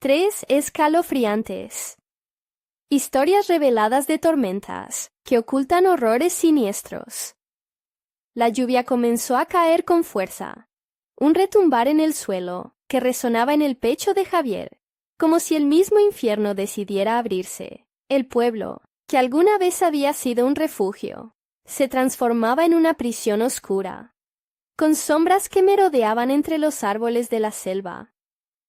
3 escalofriantes. Historias reveladas de tormentas que ocultan horrores siniestros. La lluvia comenzó a caer con fuerza. Un retumbar en el suelo que resonaba en el pecho de Javier, como si el mismo infierno decidiera abrirse. El pueblo, que alguna vez había sido un refugio, se transformaba en una prisión oscura, con sombras que merodeaban entre los árboles de la selva,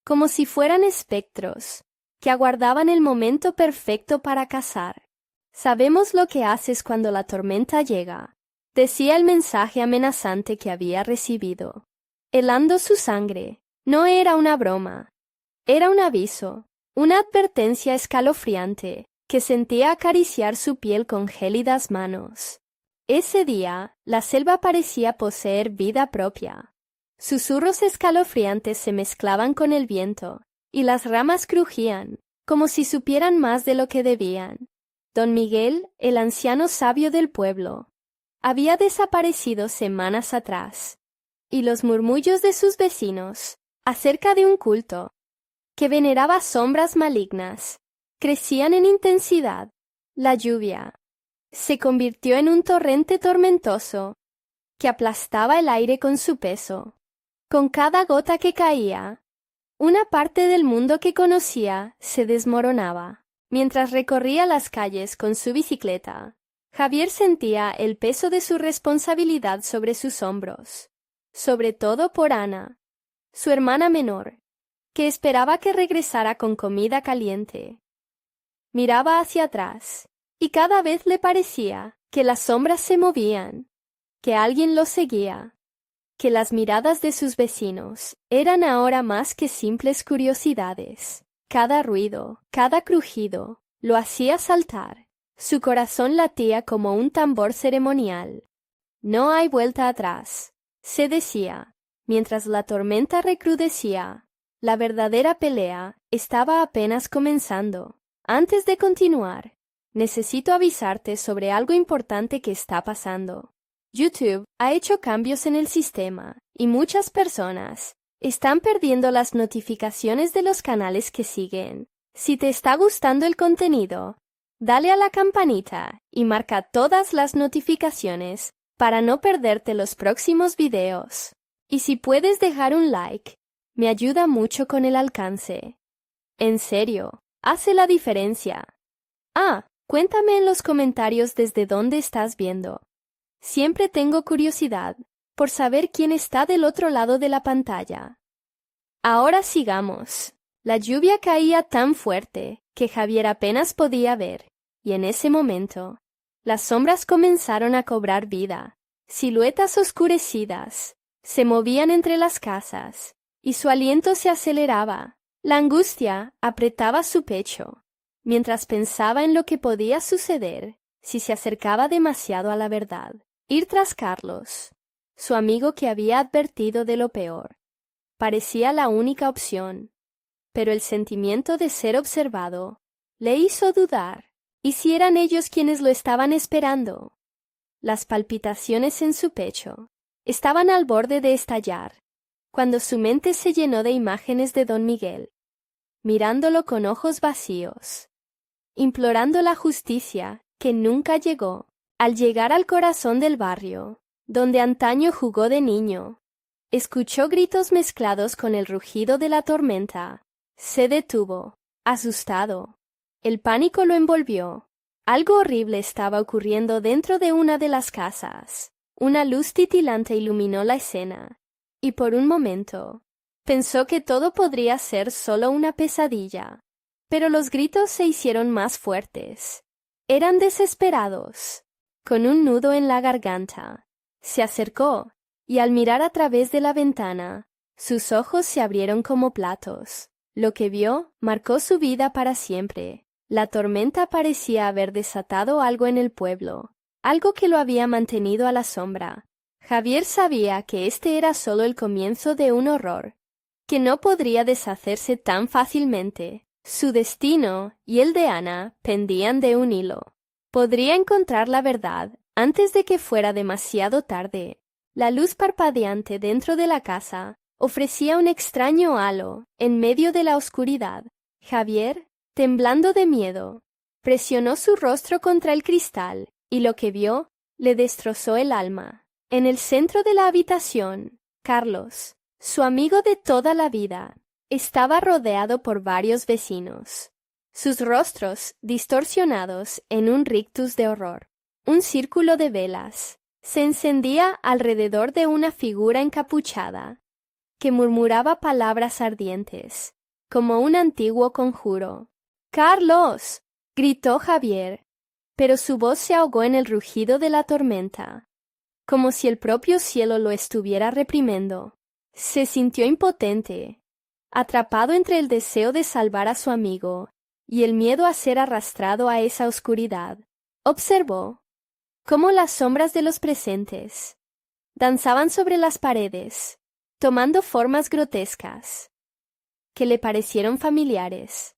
como si fueran espectros que aguardaban el momento perfecto para cazar. Sabemos lo que haces cuando la tormenta llega, decía el mensaje amenazante que había recibido. Helando su sangre, no era una broma, era un aviso, una advertencia escalofriante que sentía acariciar su piel con gélidas manos. Ese día, la selva parecía poseer vida propia. Susurros escalofriantes se mezclaban con el viento, y las ramas crujían, como si supieran más de lo que debían. Don Miguel, el anciano sabio del pueblo, había desaparecido semanas atrás, y los murmullos de sus vecinos, acerca de un culto que veneraba sombras malignas, crecían en intensidad. La lluvia se convirtió en un torrente tormentoso que aplastaba el aire con su peso. Con cada gota que caía, una parte del mundo que conocía se desmoronaba. Mientras recorría las calles con su bicicleta, Javier sentía el peso de su responsabilidad sobre sus hombros, sobre todo por Ana, su hermana menor, que esperaba que regresara con comida caliente. Miraba hacia atrás, y cada vez le parecía que las sombras se movían, que alguien lo seguía, que las miradas de sus vecinos eran ahora más que simples curiosidades. Cada ruido, cada crujido, lo hacía saltar. Su corazón latía como un tambor ceremonial. No hay vuelta atrás, se decía, mientras la tormenta recrudecía. La verdadera pelea estaba apenas comenzando. Antes de continuar, necesito avisarte sobre algo importante que está pasando. YouTube ha hecho cambios en el sistema y muchas personas están perdiendo las notificaciones de los canales que siguen. Si te está gustando el contenido, dale a la campanita y marca todas las notificaciones para no perderte los próximos videos. Y si puedes dejar un like, me ayuda mucho con el alcance. En serio, hace la diferencia. Cuéntame en los comentarios desde dónde estás viendo. Siempre tengo curiosidad por saber quién está del otro lado de la pantalla. Ahora sigamos. La lluvia caía tan fuerte que Javier apenas podía ver, y en ese momento, las sombras comenzaron a cobrar vida. Siluetas oscurecidas se movían entre las casas, y su aliento se aceleraba. La angustia apretaba su pecho, mientras pensaba en lo que podía suceder si se acercaba demasiado a la verdad. Ir tras Carlos, su amigo que había advertido de lo peor, parecía la única opción, pero el sentimiento de ser observado le hizo dudar. ¿Y si eran ellos quienes lo estaban esperando? Las palpitaciones en su pecho estaban al borde de estallar, cuando su mente se llenó de imágenes de Don Miguel, mirándolo con ojos vacíos, implorando la justicia que nunca llegó. Al llegar al corazón del barrio, donde antaño jugó de niño, escuchó gritos mezclados con el rugido de la tormenta. Se detuvo, asustado. El pánico lo envolvió. Algo horrible estaba ocurriendo dentro de una de las casas. Una luz titilante iluminó la escena, y por un momento pensó que todo podría ser solo una pesadilla. Pero los gritos se hicieron más fuertes. Eran desesperados. Con un nudo en la garganta, se acercó, y al mirar a través de la ventana, sus ojos se abrieron como platos. Lo que vio marcó su vida para siempre. La tormenta parecía haber desatado algo en el pueblo, algo que lo había mantenido a la sombra. Javier sabía que este era solo el comienzo de un horror, que no podría deshacerse tan fácilmente. Su destino y el de Ana pendían de un hilo. Podría encontrar la verdad antes de que fuera demasiado tarde. La luz parpadeante dentro de la casa ofrecía un extraño halo en medio de la oscuridad. Javier, temblando de miedo, presionó su rostro contra el cristal, y lo que vio le destrozó el alma. En el centro de la habitación, Carlos, su amigo de toda la vida, estaba rodeado por varios vecinos, sus rostros distorsionados en un rictus de horror. Un círculo de velas se encendía alrededor de una figura encapuchada que murmuraba palabras ardientes, como un antiguo conjuro. «¡Carlos!», gritó Javier, pero su voz se ahogó en el rugido de la tormenta, como si el propio cielo lo estuviera reprimiendo. Se sintió impotente, atrapado entre el deseo de salvar a su amigo y el miedo a ser arrastrado a esa oscuridad. Observó cómo las sombras de los presentes danzaban sobre las paredes, tomando formas grotescas que le parecieron familiares,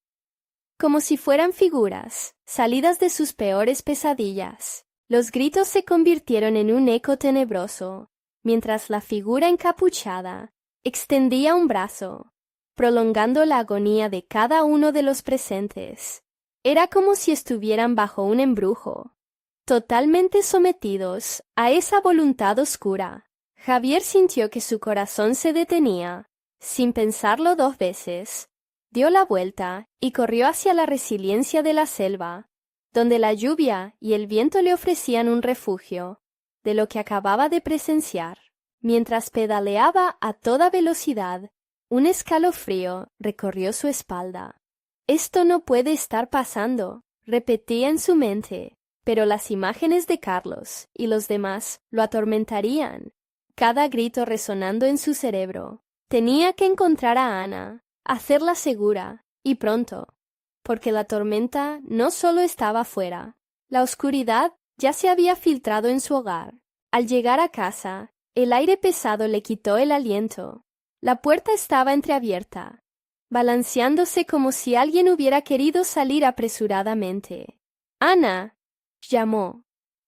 como si fueran figuras salidas de sus peores pesadillas. Los gritos se convirtieron en un eco tenebroso, mientras la figura encapuchada extendía un brazo, prolongando la agonía de cada uno de los presentes. Era como si estuvieran bajo un embrujo, totalmente sometidos a esa voluntad oscura. Javier sintió que su corazón se detenía. Sin pensarlo dos veces, dio la vuelta y corrió hacia la resiliencia de la selva, donde la lluvia y el viento le ofrecían un refugio de lo que acababa de presenciar. Mientras pedaleaba a toda velocidad, un escalofrío recorrió su espalda. «Esto no puede estar pasando», repetía en su mente, pero las imágenes de Carlos y los demás lo atormentarían, cada grito resonando en su cerebro. Tenía que encontrar a Ana, hacerla segura, y pronto, porque la tormenta no solo estaba afuera, la oscuridad ya se había filtrado en su hogar. Al llegar a casa, el aire pesado le quitó el aliento. La puerta estaba entreabierta, balanceándose como si alguien hubiera querido salir apresuradamente. «Ana», llamó,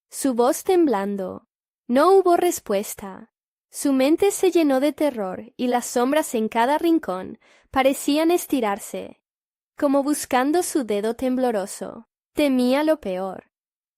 su voz temblando. No hubo respuesta. Su mente se llenó de terror y las sombras en cada rincón parecían estirarse, como buscando su dedo tembloroso. Temía lo peor.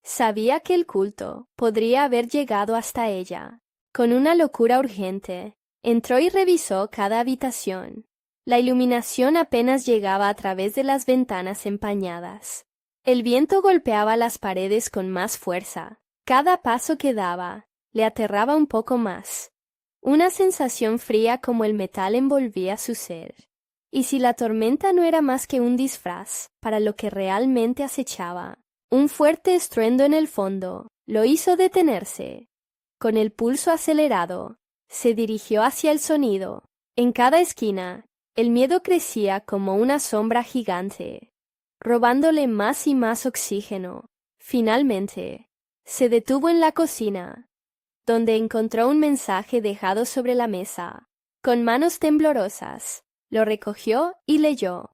Sabía que el culto podría haber llegado hasta ella. Con una locura urgente, entró y revisó cada habitación. La iluminación apenas llegaba a través de las ventanas empañadas. El viento golpeaba las paredes con más fuerza. Cada paso que daba le aterraba un poco más. Una sensación fría como el metal envolvía su ser. Y si la tormenta no era más que un disfraz para lo que realmente acechaba, un fuerte estruendo en el fondo lo hizo detenerse. Con el pulso acelerado, se dirigió hacia el sonido. En cada esquina, el miedo crecía como una sombra gigante, robándole más y más oxígeno. Finalmente, se detuvo en la cocina, donde encontró un mensaje dejado sobre la mesa. Con manos temblorosas, lo recogió y leyó.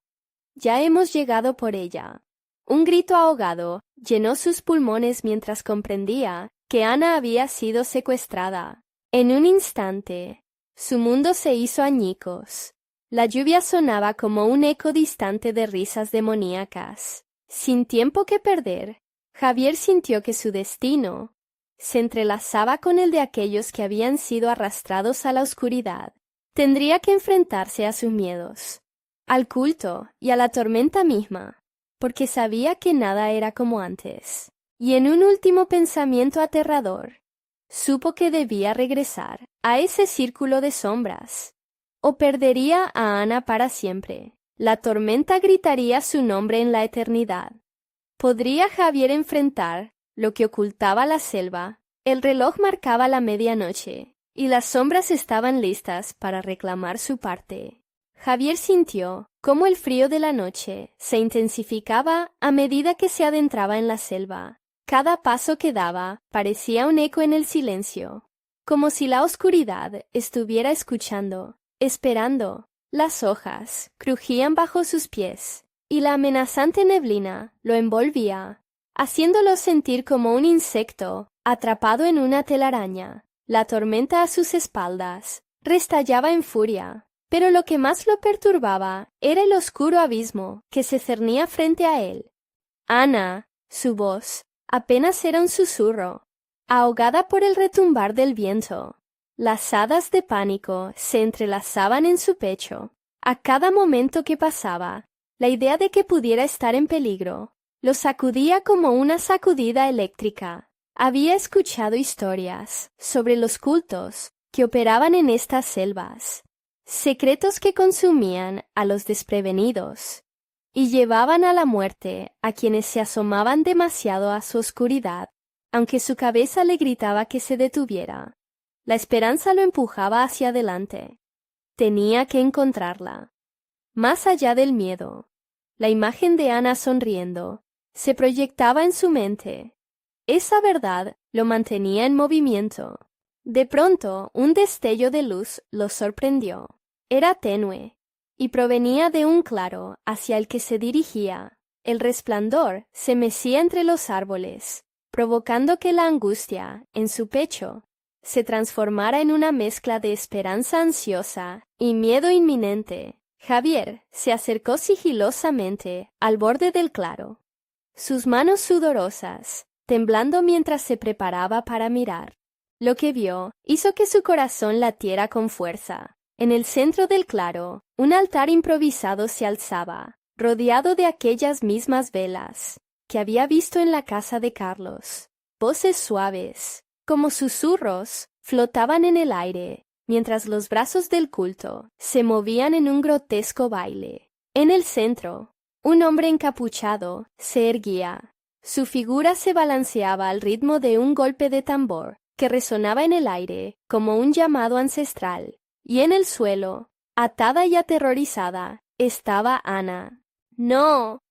«Ya hemos llegado por ella». Un grito ahogado llenó sus pulmones mientras comprendía que Ana había sido secuestrada. En un instante, su mundo se hizo añicos. La lluvia sonaba como un eco distante de risas demoníacas. Sin tiempo que perder, Javier sintió que su destino se entrelazaba con el de aquellos que habían sido arrastrados a la oscuridad. Tendría que enfrentarse a sus miedos, al culto y a la tormenta misma, porque sabía que nada era como antes. Y en un último pensamiento aterrador, supo que debía regresar a ese círculo de sombras, o perdería a Ana para siempre. La tormenta gritaría su nombre en la eternidad. ¿Podría Javier enfrentar lo que ocultaba la selva? El reloj marcaba la medianoche, y las sombras estaban listas para reclamar su parte. Javier sintió cómo el frío de la noche se intensificaba a medida que se adentraba en la selva. Cada paso que daba parecía un eco en el silencio, como si la oscuridad estuviera escuchando, esperando. Las hojas crujían bajo sus pies, y la amenazante neblina lo envolvía, haciéndolo sentir como un insecto atrapado en una telaraña. La tormenta a sus espaldas restallaba en furia, Pero lo que más lo perturbaba era el oscuro abismo que se cernía frente a él. Ana, su voz, apenas era un susurro, ahogada por el retumbar del viento. Las hadas de pánico se entrelazaban en su pecho. A cada momento que pasaba, la idea de que pudiera estar en peligro lo sacudía como una sacudida eléctrica. Había escuchado historias sobre los cultos que operaban en estas selvas, secretos que consumían a los desprevenidos y llevaban a la muerte a quienes se asomaban demasiado a su oscuridad. Aunque su cabeza le gritaba que se detuviera, la esperanza lo empujaba hacia adelante. Tenía que encontrarla. Más allá del miedo, la imagen de Ana sonriendo se proyectaba en su mente. Esa verdad lo mantenía en movimiento. De pronto, un destello de luz lo sorprendió. Era tenue y provenía de un claro hacia el que se dirigía. El resplandor se mecía entre los árboles, provocando que la angustia en su pecho se transformara en una mezcla de esperanza ansiosa y miedo inminente. Javier se acercó sigilosamente al borde del claro, sus manos sudorosas, temblando mientras se preparaba para mirar. Lo que vio hizo que su corazón latiera con fuerza. En el centro del claro, un altar improvisado se alzaba, rodeado de aquellas mismas velas que había visto en la casa de Carlos. Voces suaves, como susurros, flotaban en el aire, mientras los brazos del culto se movían en un grotesco baile. En el centro, un hombre encapuchado se erguía. Su figura se balanceaba al ritmo de un golpe de tambor que resonaba en el aire como un llamado ancestral. Y en el suelo, atada y aterrorizada, estaba Ana. ¡No!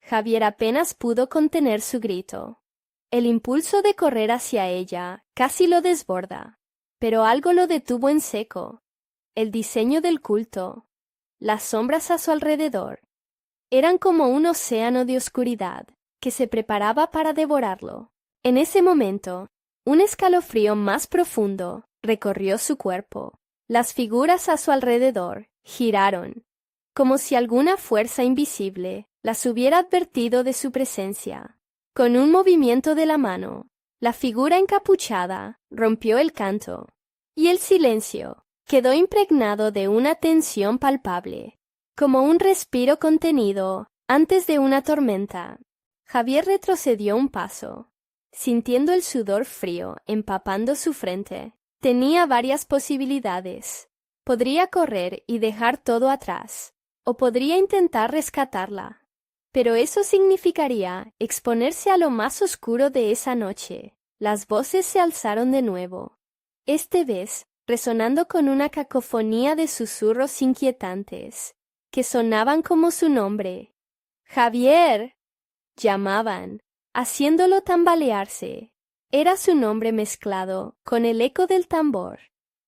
Javier apenas pudo contener su grito. El impulso de correr hacia ella casi lo desborda, pero algo lo detuvo en seco. El diseño del culto, las sombras a su alrededor, eran como un océano de oscuridad que se preparaba para devorarlo. En ese momento, un escalofrío más profundo recorrió su cuerpo. Las figuras a su alrededor giraron, como si alguna fuerza invisible las hubiera advertido de su presencia. Con un movimiento de la mano, la figura encapuchada rompió el canto, y el silencio quedó impregnado de una tensión palpable, como un respiro contenido antes de una tormenta. Javier retrocedió un paso, sintiendo el sudor frío empapando su frente. Tenía varias posibilidades. Podría correr y dejar todo atrás, o podría intentar rescatarla. Pero eso significaría exponerse a lo más oscuro de esa noche. Las voces se alzaron de nuevo, esta vez resonando con una cacofonía de susurros inquietantes, que sonaban como su nombre. ¡Javier! Llamaban, haciéndolo tambalearse. Era su nombre mezclado con el eco del tambor,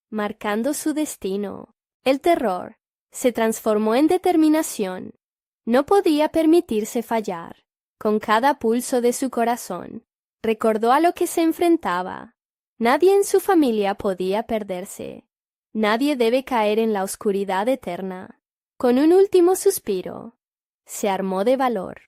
marcando su destino. El terror se transformó en determinación. No podía permitirse fallar. Con cada pulso de su corazón, recordó a lo que se enfrentaba. Nadie en su familia podía perderse. Nadie debe caer en la oscuridad eterna. Con un último suspiro, se armó de valor.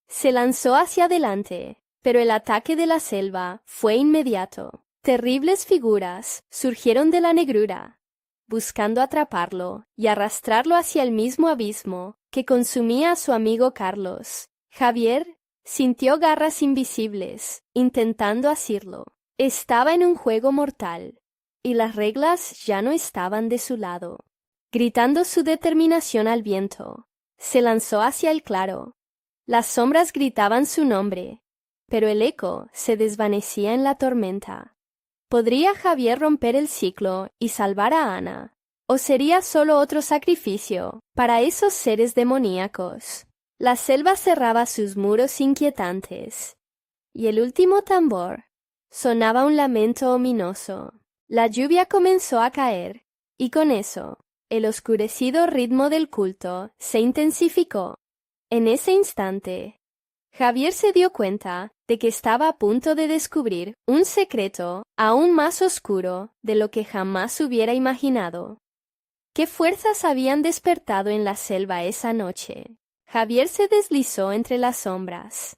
Se lanzó hacia adelante, pero el ataque de la selva fue inmediato. Terribles figuras surgieron de la negrura, buscando atraparlo y arrastrarlo hacia el mismo abismo que consumía a su amigo Carlos. Javier sintió garras invisibles, intentando asirlo. Estaba en un juego mortal, y las reglas ya no estaban de su lado. Gritando su determinación al viento, se lanzó hacia el claro. Las sombras gritaban su nombre, pero el eco se desvanecía en la tormenta. ¿Podría Javier romper el ciclo y salvar a Ana? ¿O sería solo otro sacrificio para esos seres demoníacos? La selva cerraba sus muros inquietantes, y el último tambor sonaba un lamento ominoso. La lluvia comenzó a caer, y con eso, el oscurecido ritmo del culto se intensificó. En ese instante, Javier se dio cuenta de que estaba a punto de descubrir un secreto aún más oscuro de lo que jamás hubiera imaginado. ¿Qué fuerzas habían despertado en la selva esa noche? Javier se deslizó entre las sombras,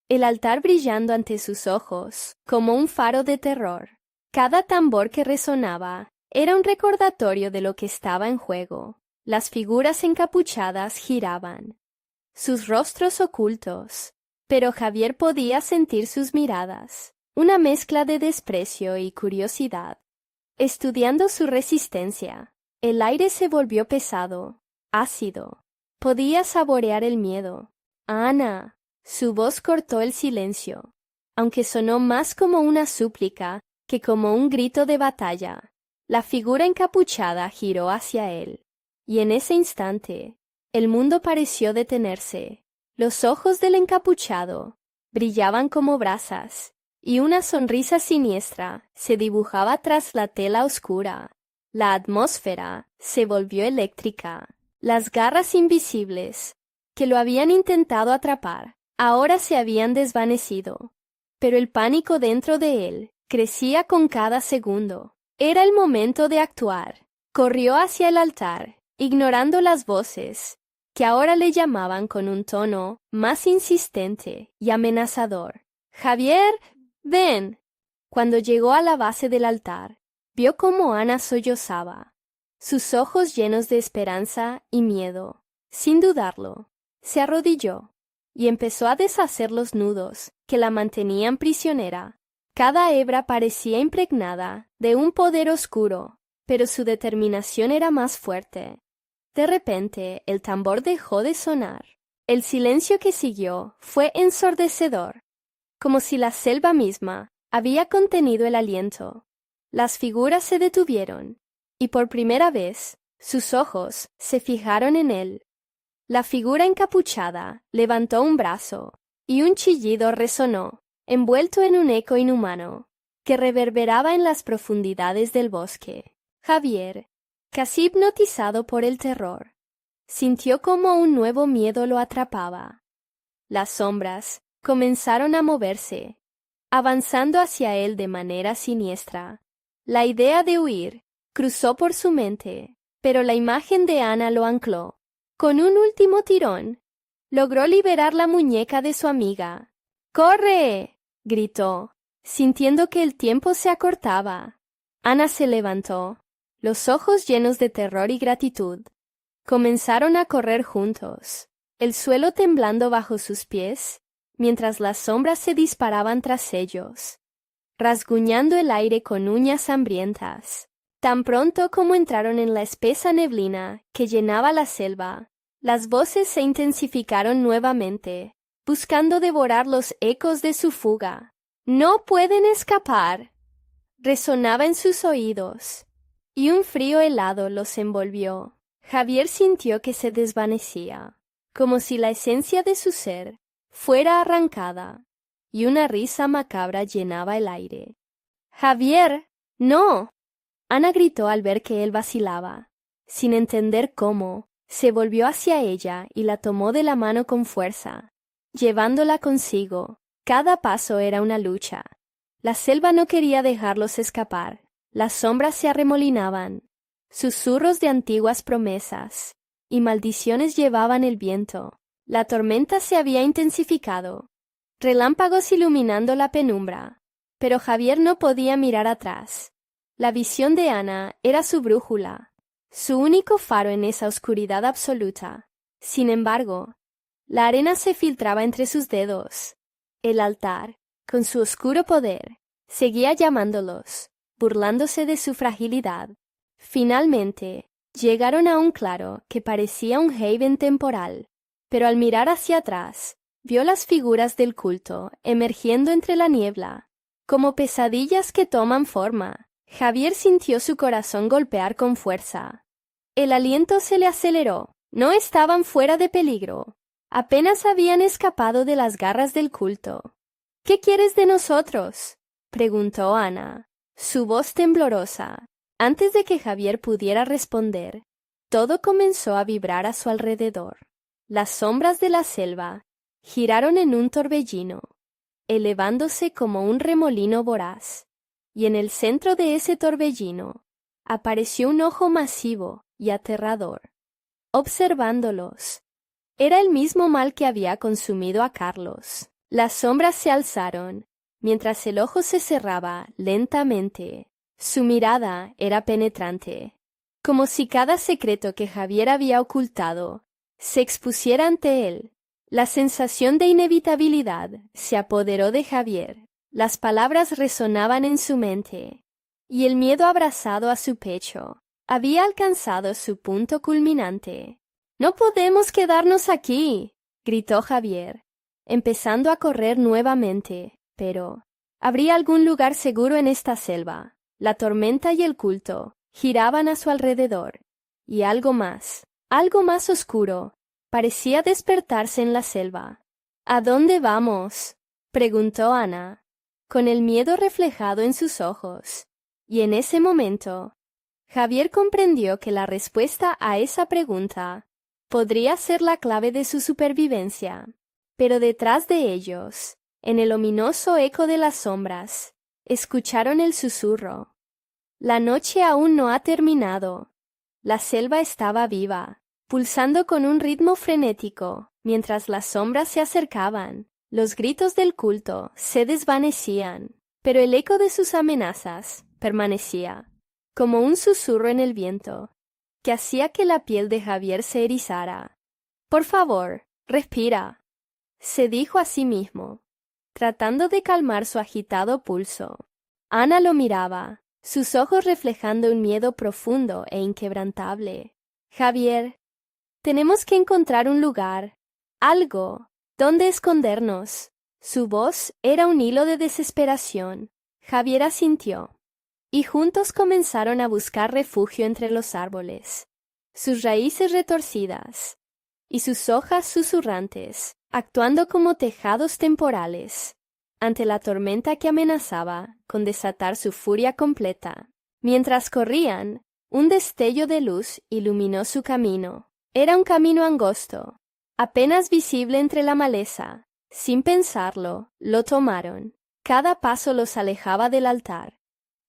el altar brillando ante sus ojos, como un faro de terror. Cada tambor que resonaba era un recordatorio de lo que estaba en juego. Las figuras encapuchadas giraban, sus rostros ocultos, pero Javier podía sentir sus miradas, una mezcla de desprecio y curiosidad. Estudiando su resistencia, el aire se volvió pesado, ácido. Podía saborear el miedo. Ana. Su voz cortó el silencio, aunque sonó más como una súplica que como un grito de batalla. La figura encapuchada giró hacia él, y en ese instante, el mundo pareció detenerse. Los ojos del encapuchado brillaban como brasas, y una sonrisa siniestra se dibujaba tras la tela oscura. La atmósfera se volvió eléctrica. Las garras invisibles, que lo habían intentado atrapar, ahora se habían desvanecido. Pero el pánico dentro de él crecía con cada segundo. Era el momento de actuar. Corrió hacia el altar, ignorando las voces, que ahora le llamaban con un tono más insistente y amenazador. «Javier, ven». Cuando llegó a la base del altar, vio cómo Ana sollozaba, sus ojos llenos de esperanza y miedo. Sin dudarlo, se arrodilló y empezó a deshacer los nudos que la mantenían prisionera. Cada hebra parecía impregnada de un poder oscuro, pero su determinación era más fuerte. De repente, el tambor dejó de sonar. El silencio que siguió fue ensordecedor, como si la selva misma había contenido el aliento. Las figuras se detuvieron, y por primera vez sus ojos se fijaron en él. La figura encapuchada levantó un brazo, y un chillido resonó, envuelto en un eco inhumano, que reverberaba en las profundidades del bosque. Javier, casi hipnotizado por el terror, sintió como un nuevo miedo lo atrapaba. Las sombras comenzaron a moverse, avanzando hacia él de manera siniestra. La idea de huir cruzó por su mente, pero la imagen de Ana lo ancló. Con un último tirón, logró liberar la muñeca de su amiga. «¡Corre!», gritó, sintiendo que el tiempo se acortaba. Ana se levantó, los ojos llenos de terror y gratitud. Comenzaron a correr juntos, el suelo temblando bajo sus pies, mientras las sombras se disparaban tras ellos, rasguñando el aire con uñas hambrientas. Tan pronto como entraron en la espesa neblina que llenaba la selva, las voces se intensificaron nuevamente, buscando devorar los ecos de su fuga. «¡No pueden escapar!», resonaba en sus oídos, y un frío helado los envolvió. Javier sintió que se desvanecía, como si la esencia de su ser fuera arrancada, y una risa macabra llenaba el aire. «¡Javier, no!», Ana gritó al ver que él vacilaba. Sin entender cómo, se volvió hacia ella y la tomó de la mano con fuerza, llevándola consigo. Cada paso era una lucha. La selva no quería dejarlos escapar. Las sombras se arremolinaban. Susurros de antiguas promesas y maldiciones llevaban el viento. La tormenta se había intensificado, relámpagos iluminando la penumbra, pero Javier no podía mirar atrás. La visión de Ana era su brújula, su único faro en esa oscuridad absoluta. Sin embargo, la arena se filtraba entre sus dedos. El altar, con su oscuro poder, seguía llamándolos, burlándose de su fragilidad. Finalmente, llegaron a un claro que parecía un haven temporal, pero al mirar hacia atrás, vio las figuras del culto emergiendo entre la niebla, como pesadillas que toman forma. Javier sintió su corazón golpear con fuerza. El aliento se le aceleró. No estaban fuera de peligro. Apenas habían escapado de las garras del culto. «¿Qué quieres de nosotros?», preguntó Ana, su voz temblorosa. Antes de que Javier pudiera responder, todo comenzó a vibrar a su alrededor. Las sombras de la selva giraron en un torbellino, elevándose como un remolino voraz. Y en el centro de ese torbellino apareció un ojo masivo y aterrador. Observándolos, era el mismo mal que había consumido a Carlos. Las sombras se alzaron, mientras el ojo se cerraba lentamente. Su mirada era penetrante, como si cada secreto que Javier había ocultado se expusiera ante él. La sensación de inevitabilidad se apoderó de Javier. Las palabras resonaban en su mente, y el miedo abrazado a su pecho había alcanzado su punto culminante. «¡No podemos quedarnos aquí!», gritó Javier, empezando a correr nuevamente. Pero ¿habría algún lugar seguro en esta selva? La tormenta y el culto giraban a su alrededor, y algo más oscuro, parecía despertarse en la selva. «¿A dónde vamos?», preguntó Ana, con el miedo reflejado en sus ojos. Y en ese momento, Javier comprendió que la respuesta a esa pregunta podría ser la clave de su supervivencia. Pero detrás de ellos, en el ominoso eco de las sombras, escucharon el susurro. La noche aún no ha terminado. La selva estaba viva, pulsando con un ritmo frenético, mientras las sombras se acercaban. Los gritos del culto se desvanecían, pero el eco de sus amenazas permanecía, como un susurro en el viento, que hacía que la piel de Javier se erizara. «Por favor, respira», se dijo a sí mismo, tratando de calmar su agitado pulso. Ana lo miraba, sus ojos reflejando un miedo profundo e inquebrantable. «Javier, tenemos que encontrar un lugar, algo, donde escondernos». Su voz era un hilo de desesperación. Javier asintió, y juntos comenzaron a buscar refugio entre los árboles. Sus raíces retorcidas y sus hojas susurrantes, actuando como tejados temporales, ante la tormenta que amenazaba con desatar su furia completa. Mientras corrían, un destello de luz iluminó su camino. Era un camino angosto, apenas visible entre la maleza. Sin pensarlo, lo tomaron. Cada paso los alejaba del altar,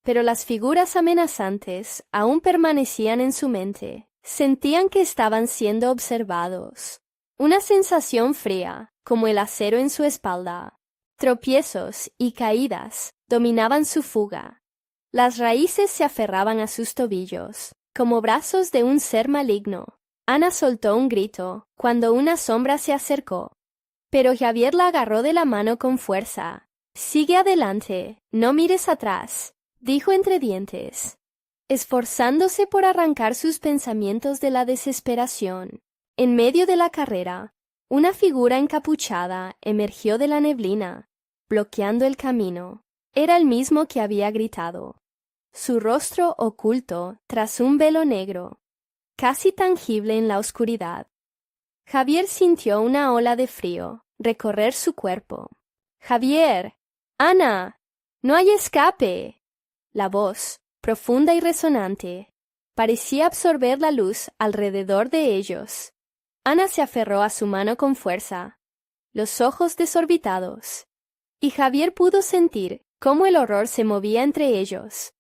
pero las figuras amenazantes aún permanecían en su mente. Sentían que estaban siendo observados. Una sensación fría, como el acero en su espalda. Tropiezos y caídas dominaban su fuga. Las raíces se aferraban a sus tobillos, como brazos de un ser maligno. Ana soltó un grito cuando una sombra se acercó, pero Javier la agarró de la mano con fuerza. «Sigue adelante, no mires atrás», dijo entre dientes, esforzándose por arrancar sus pensamientos de la desesperación. En medio de la carrera, una figura encapuchada emergió de la neblina, bloqueando el camino. Era el mismo que había gritado, su rostro oculto tras un velo negro, casi tangible en la oscuridad. Javier sintió una ola de frío recorrer su cuerpo. «¡Javier! ¡Ana! ¡No hay escape!». La voz, profunda y resonante, parecía absorber la luz alrededor de ellos. Ana se aferró a su mano con fuerza, los ojos desorbitados, y Javier pudo sentir cómo el horror se movía entre ellos,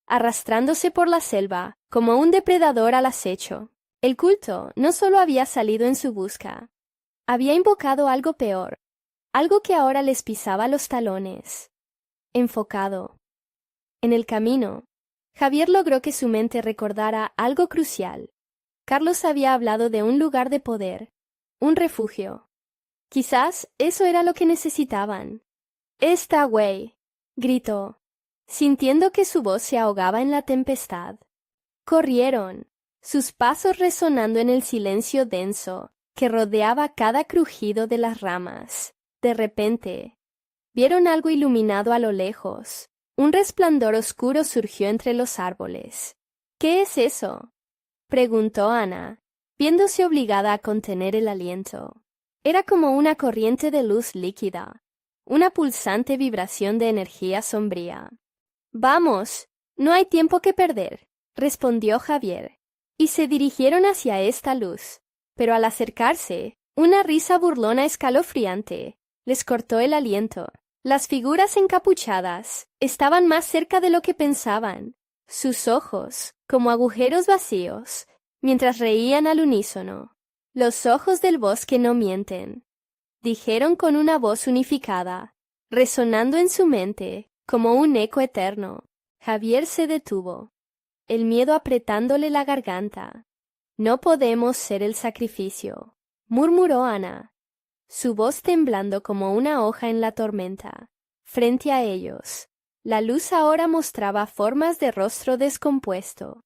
arrastrándose por la selva como un depredador al acecho. El culto no solo había salido en su busca, había invocado algo peor, algo que ahora les pisaba los talones. Enfocado en el camino, Javier logró que su mente recordara algo crucial. Carlos había hablado de un lugar de poder, un refugio. Quizás eso era lo que necesitaban. «¡Esta güey!», gritó, sintiendo que su voz se ahogaba en la tempestad. Corrieron, sus pasos resonando en el silencio denso que rodeaba cada crujido de las ramas. De repente, vieron algo iluminado a lo lejos. Un resplandor oscuro surgió entre los árboles. «¿Qué es eso?», preguntó Ana, viéndose obligada a contener el aliento. Era como una corriente de luz líquida, una pulsante vibración de energía sombría. «Vamos, no hay tiempo que perder», respondió Javier, y se dirigieron hacia esta luz. Pero al acercarse, una risa burlona escalofriante les cortó el aliento. Las figuras encapuchadas estaban más cerca de lo que pensaban. Sus ojos, como agujeros vacíos, mientras reían al unísono. Los ojos del bosque no mienten, dijeron con una voz unificada, resonando en su mente como un eco eterno. Javier se detuvo, el miedo apretándole la garganta. No podemos ser el sacrificio, murmuró Ana, su voz temblando como una hoja en la tormenta. Frente a ellos, la luz ahora mostraba formas de rostro descompuesto,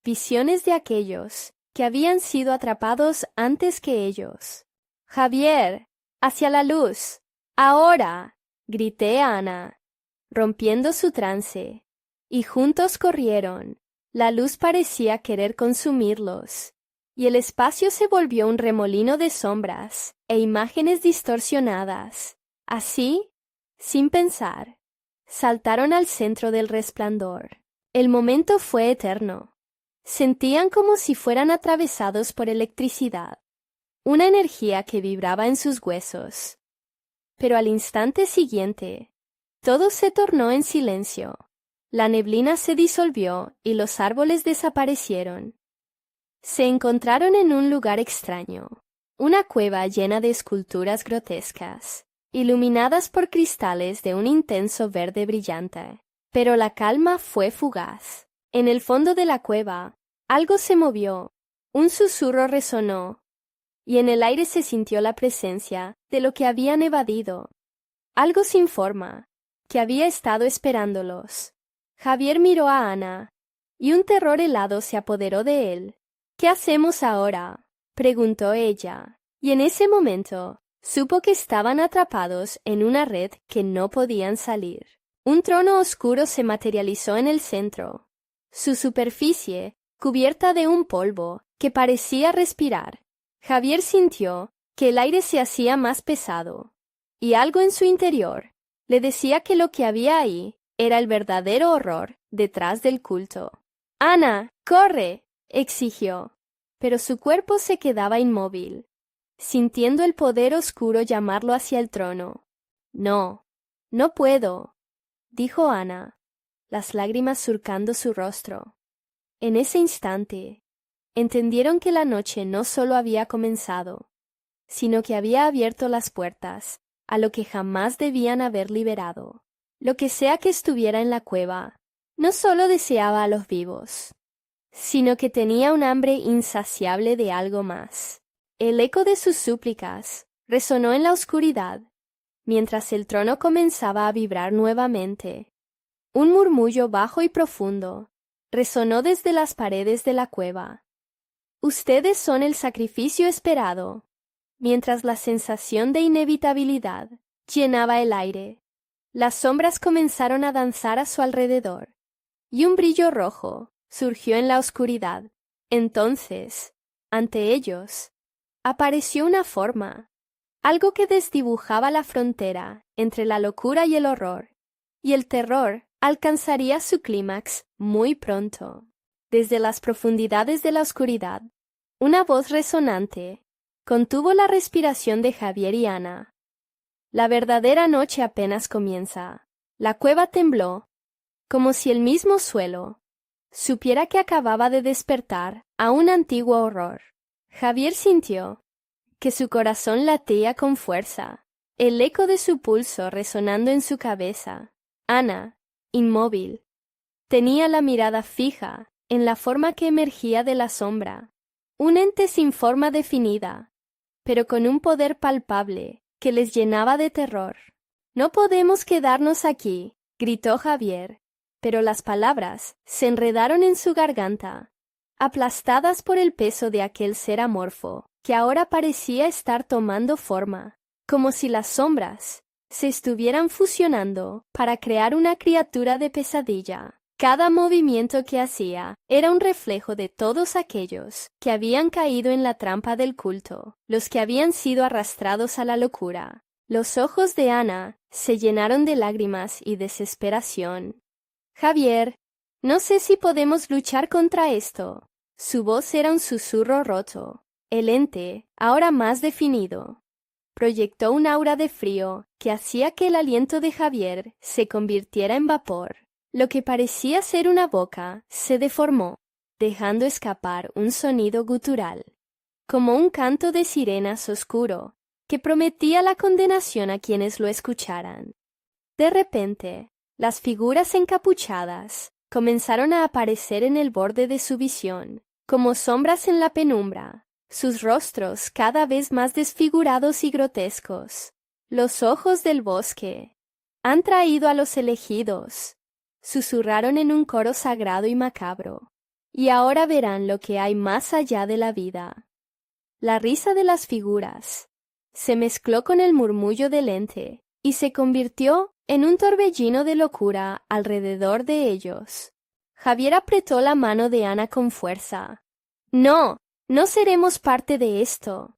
visiones de aquellos que habían sido atrapados antes que ellos. Javier, hacia la luz, ahora, grité a Ana, rompiendo su trance, y juntos corrieron. La luz parecía querer consumirlos, y el espacio se volvió un remolino de sombras e imágenes distorsionadas. Así, sin pensar, saltaron al centro del resplandor. El momento fue eterno. Sentían como si fueran atravesados por electricidad, una energía que vibraba en sus huesos. Pero al instante siguiente, todo se tornó en silencio. La neblina se disolvió y los árboles desaparecieron. Se encontraron en un lugar extraño, una cueva llena de esculturas grotescas, iluminadas por cristales de un intenso verde brillante. Pero la calma fue fugaz. En el fondo de la cueva, algo se movió, un susurro resonó, y en el aire se sintió la presencia de lo que habían evadido. Algo sin forma, que había estado esperándolos. Javier miró a Ana, y un terror helado se apoderó de él. ¿Qué hacemos ahora?, preguntó ella, y en ese momento supo que estaban atrapados en una red que no podían salir. Un trono oscuro se materializó en el centro, su superficie cubierta de un polvo que parecía respirar. Javier sintió que el aire se hacía más pesado, y algo en su interior le decía que lo que había ahí era el verdadero horror detrás del culto. «¡Ana, corre!», exigió, pero su cuerpo se quedaba inmóvil, sintiendo el poder oscuro llamarlo hacia el trono. «No, no puedo», dijo Ana, las lágrimas surcando su rostro. En ese instante, entendieron que la noche no solo había comenzado, sino que había abierto las puertas a lo que jamás debían haber liberado. Lo que sea que estuviera en la cueva, no solo deseaba a los vivos, sino que tenía un hambre insaciable de algo más. El eco de sus súplicas resonó en la oscuridad, mientras el trono comenzaba a vibrar nuevamente. Un murmullo bajo y profundo resonó desde las paredes de la cueva. «Ustedes son el sacrificio esperado», mientras la sensación de inevitabilidad llenaba el aire. Las sombras comenzaron a danzar a su alrededor, y un brillo rojo surgió en la oscuridad. Entonces, ante ellos, apareció una forma, algo que desdibujaba la frontera entre la locura y el horror, y el terror alcanzaría su clímax muy pronto. Desde las profundidades de la oscuridad, una voz resonante contuvo la respiración de Javier y Ana. La verdadera noche apenas comienza. La cueva tembló, como si el mismo suelo supiera que acababa de despertar a un antiguo horror. Javier sintió que su corazón latía con fuerza, el eco de su pulso resonando en su cabeza. Ana, inmóvil, tenía la mirada fija en la forma que emergía de la sombra, un ente sin forma definida, pero con un poder palpable que les llenaba de terror. «No podemos quedarnos aquí», gritó Javier, pero las palabras se enredaron en su garganta, aplastadas por el peso de aquel ser amorfo que ahora parecía estar tomando forma, como si las sombras se estuvieran fusionando para crear una criatura de pesadilla. Cada movimiento que hacía era un reflejo de todos aquellos que habían caído en la trampa del culto, los que habían sido arrastrados a la locura. Los ojos de Ana se llenaron de lágrimas y desesperación. «Javier, no sé si podemos luchar contra esto». Su voz era un susurro roto. El ente, ahora más definido, proyectó un aura de frío que hacía que el aliento de Javier se convirtiera en vapor. Lo que parecía ser una boca se deformó, dejando escapar un sonido gutural, como un canto de sirenas oscuro, que prometía la condenación a quienes lo escucharan. De repente, las figuras encapuchadas comenzaron a aparecer en el borde de su visión, como sombras en la penumbra, sus rostros cada vez más desfigurados y grotescos. Los ojos del bosque han traído a los elegidos, susurraron en un coro sagrado y macabro, y ahora verán lo que hay más allá de la vida. La risa de las figuras se mezcló con el murmullo del ente y se convirtió en un torbellino de locura alrededor de ellos. Javier apretó la mano de Ana con fuerza. No, no seremos parte de esto.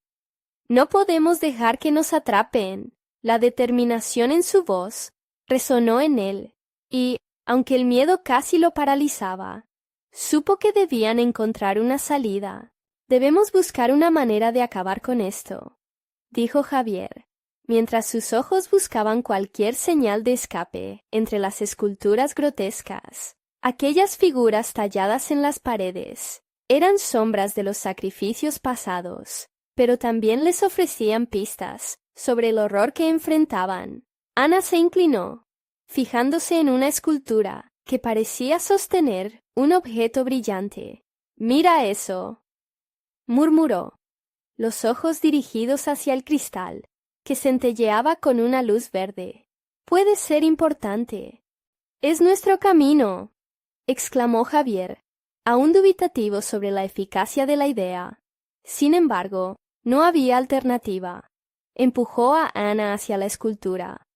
No podemos dejar que nos atrapen. La determinación en su voz resonó en él, y, aunque el miedo casi lo paralizaba, supo que debían encontrar una salida. Debemos buscar una manera de acabar con esto, dijo Javier, mientras sus ojos buscaban cualquier señal de escape entre las esculturas grotescas. Aquellas figuras talladas en las paredes eran sombras de los sacrificios pasados, pero también les ofrecían pistas sobre el horror que enfrentaban. Ana se inclinó, fijándose en una escultura que parecía sostener un objeto brillante. «Mira eso», murmuró, los ojos dirigidos hacia el cristal, que centelleaba con una luz verde. «Puede ser importante». «Es nuestro camino», exclamó Javier, aún dubitativo sobre la eficacia de la idea. Sin embargo, no había alternativa. Empujó a Ana hacia la escultura,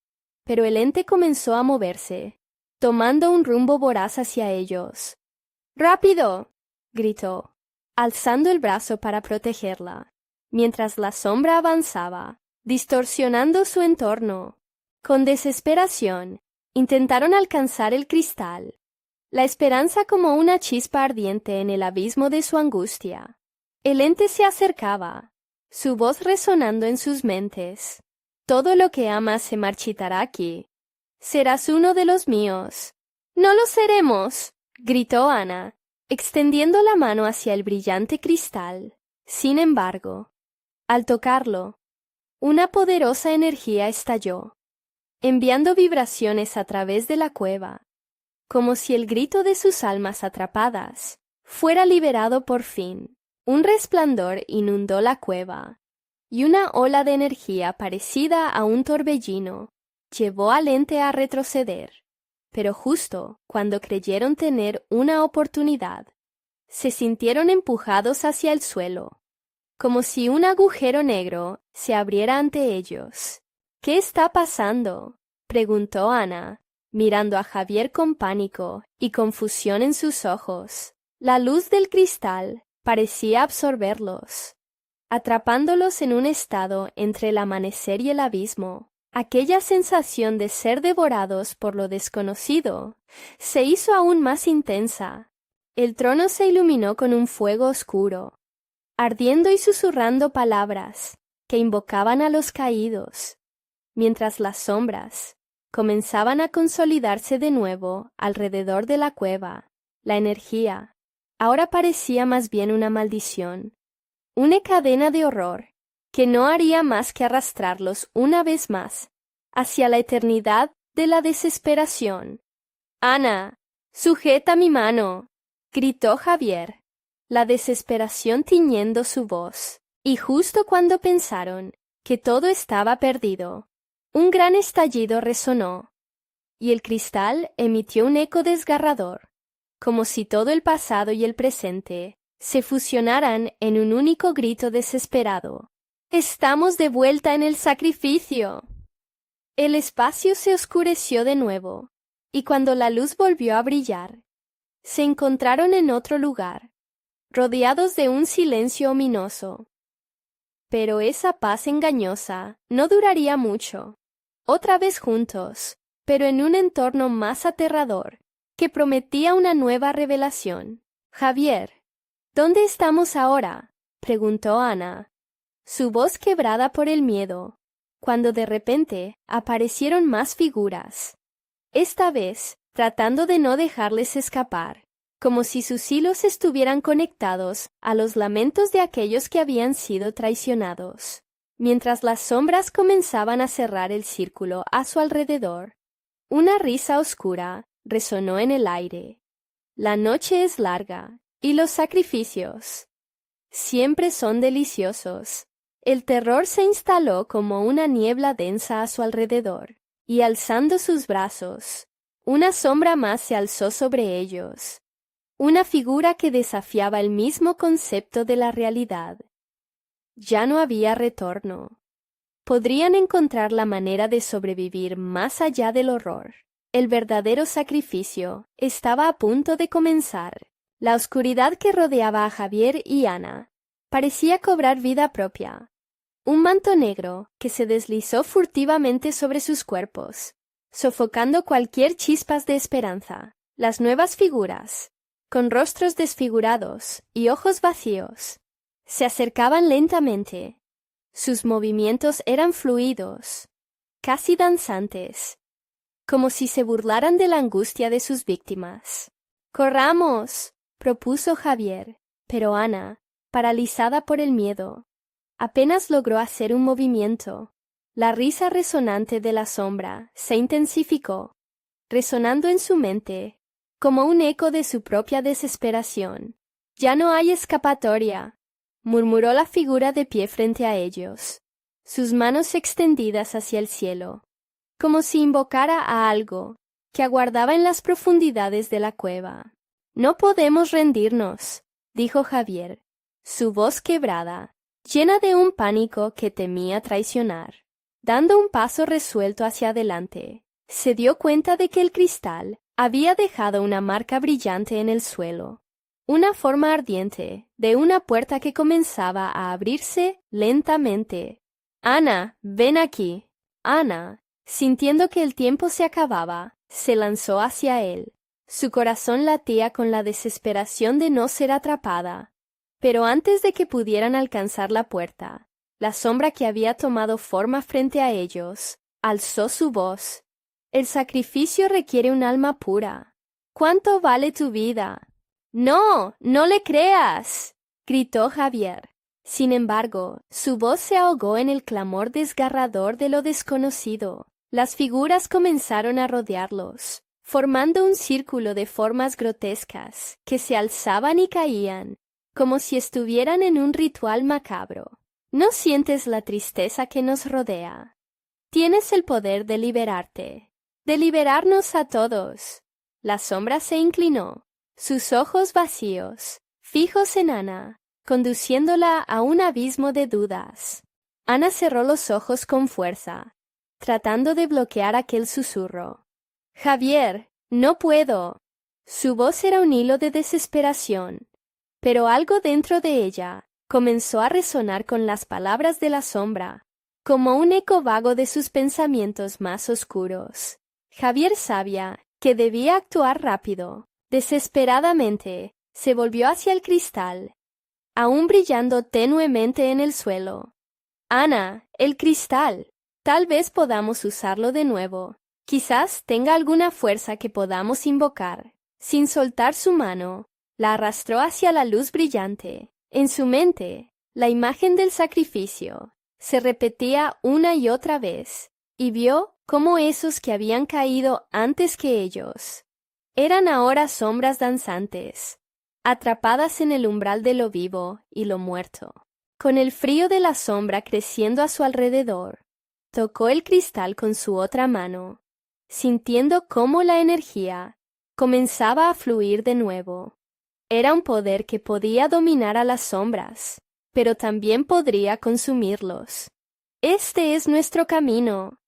pero el ente comenzó a moverse, tomando un rumbo voraz hacia ellos. «¡Rápido!», gritó, alzando el brazo para protegerla, mientras la sombra avanzaba, distorsionando su entorno. Con desesperación, intentaron alcanzar el cristal, la esperanza como una chispa ardiente en el abismo de su angustia. El ente se acercaba, su voz resonando en sus mentes. «Todo lo que amas se marchitará aquí. Serás uno de los míos». «¡No lo seremos!», gritó Ana, extendiendo la mano hacia el brillante cristal. Sin embargo, al tocarlo, una poderosa energía estalló, enviando vibraciones a través de la cueva, como si el grito de sus almas atrapadas fuera liberado por fin. Un resplandor inundó la cueva, y una ola de energía parecida a un torbellino llevó al ente a retroceder. Pero justo cuando creyeron tener una oportunidad, se sintieron empujados hacia el suelo, como si un agujero negro se abriera ante ellos. «¿Qué está pasando?», preguntó Ana, mirando a Javier con pánico y confusión en sus ojos. La luz del cristal parecía absorberlos, atrapándolos en un estado entre el amanecer y el abismo. Aquella sensación de ser devorados por lo desconocido se hizo aún más intensa. El trono se iluminó con un fuego oscuro, ardiendo y susurrando palabras que invocaban a los caídos, mientras las sombras comenzaban a consolidarse de nuevo alrededor de la cueva. La energía ahora parecía más bien una maldición, una cadena de horror que no haría más que arrastrarlos una vez más hacia la eternidad de la desesperación. «Ana, sujeta mi mano», gritó Javier, la desesperación tiñendo su voz. Y justo cuando pensaron que todo estaba perdido, un gran estallido resonó, y el cristal emitió un eco desgarrador, como si todo el pasado y el presente se fusionaran en un único grito desesperado. «¡Estamos de vuelta en el sacrificio!». El espacio se oscureció de nuevo, y cuando la luz volvió a brillar, se encontraron en otro lugar, rodeados de un silencio ominoso. Pero esa paz engañosa no duraría mucho. Otra vez juntos, pero en un entorno más aterrador, que prometía una nueva revelación. «Javier, ¿dónde estamos ahora?», preguntó Ana, su voz quebrada por el miedo, cuando de repente aparecieron más figuras, esta vez tratando de no dejarles escapar. como si sus hilos estuvieran conectados a los lamentos de aquellos que habían sido traicionados. Mientras las sombras comenzaban a cerrar el círculo a su alrededor, una risa oscura resonó en el aire. La noche es larga, y los sacrificios siempre son deliciosos. El terror se instaló como una niebla densa a su alrededor, y alzando sus brazos, una sombra más se alzó sobre ellos, una figura que desafiaba el mismo concepto de la realidad. Ya no había retorno. Podrían encontrar la manera de sobrevivir más allá del horror. El verdadero sacrificio estaba a punto de comenzar. La oscuridad que rodeaba a Javier y Ana parecía cobrar vida propia. Un manto negro que se deslizó furtivamente sobre sus cuerpos, sofocando cualquier chispas de esperanza. Las nuevas figuras, con rostros desfigurados y ojos vacíos, se acercaban lentamente. Sus movimientos eran fluidos, casi danzantes, como si se burlaran de la angustia de sus víctimas. «¡Corramos!», propuso Javier, pero Ana, paralizada por el miedo, apenas logró hacer un movimiento. La risa resonante de la sombra se intensificó, resonando en su mente como un eco de su propia desesperación. «Ya no hay escapatoria», murmuró la figura de pie frente a ellos, sus manos extendidas hacia el cielo, como si invocara a algo que aguardaba en las profundidades de la cueva. «No podemos rendirnos», dijo Javier, su voz quebrada, llena de un pánico que temía traicionar. Dando un paso resuelto hacia adelante, se dio cuenta de que el cristal había dejado una marca brillante en el suelo, una forma ardiente de una puerta que comenzaba a abrirse lentamente. «Ana, ven aquí». Ana, sintiendo que el tiempo se acababa, se lanzó hacia él. Su corazón latía con la desesperación de no ser atrapada. Pero antes de que pudieran alcanzar la puerta, la sombra que había tomado forma frente a ellos alzó su voz. «El sacrificio requiere un alma pura. ¿Cuánto vale tu vida?» «No, no le creas», gritó Javier. Sin embargo, su voz se ahogó en el clamor desgarrador de lo desconocido. Las figuras comenzaron a rodearlos, formando un círculo de formas grotescas que se alzaban y caían, como si estuvieran en un ritual macabro. ¿No sientes la tristeza que nos rodea? Tienes el poder de liberarte, de liberarnos a todos. La sombra se inclinó, sus ojos vacíos, fijos en Ana, conduciéndola a un abismo de dudas. Ana cerró los ojos con fuerza, tratando de bloquear aquel susurro. «Javier, no puedo». Su voz era un hilo de desesperación, pero algo dentro de ella comenzó a resonar con las palabras de la sombra, como un eco vago de sus pensamientos más oscuros. Javier sabía que debía actuar rápido. Desesperadamente, se volvió hacia el cristal, aún brillando tenuemente en el suelo. «Ana, el cristal. Tal vez podamos usarlo de nuevo. Quizás tenga alguna fuerza que podamos invocar». Sin soltar su mano, la arrastró hacia la luz brillante. En su mente, la imagen del sacrificio se repetía una y otra vez, y vio cómo esos que habían caído antes que ellos eran ahora sombras danzantes, atrapadas en el umbral de lo vivo y lo muerto. Con el frío de la sombra creciendo a su alrededor, tocó el cristal con su otra mano, sintiendo cómo la energía comenzaba a fluir de nuevo. Era un poder que podía dominar a las sombras, pero también podría consumirlos. «Este es nuestro camino.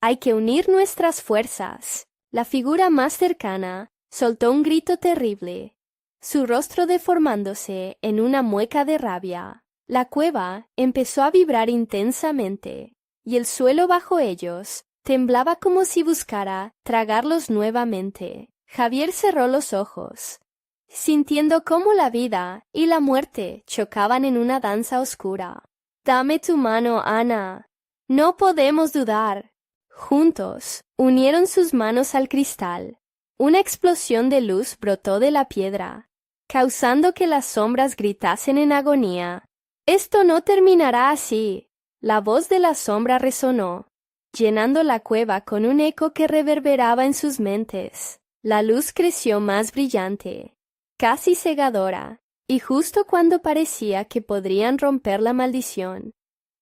Hay que unir nuestras fuerzas». La figura más cercana soltó un grito terrible, su rostro deformándose en una mueca de rabia. La cueva empezó a vibrar intensamente, y el suelo bajo ellos temblaba como si buscara tragarlos nuevamente. Javier cerró los ojos, sintiendo cómo la vida y la muerte chocaban en una danza oscura. «Dame tu mano, Ana. No podemos dudar». Juntos, unieron sus manos al cristal, Una explosión de luz brotó de la piedra, causando que las sombras gritasen en agonía. «¡Esto no terminará así!». La voz de la sombra resonó, llenando la cueva con un eco que reverberaba en sus mentes. La luz creció más brillante, casi cegadora, y justo cuando parecía que podrían romper la maldición,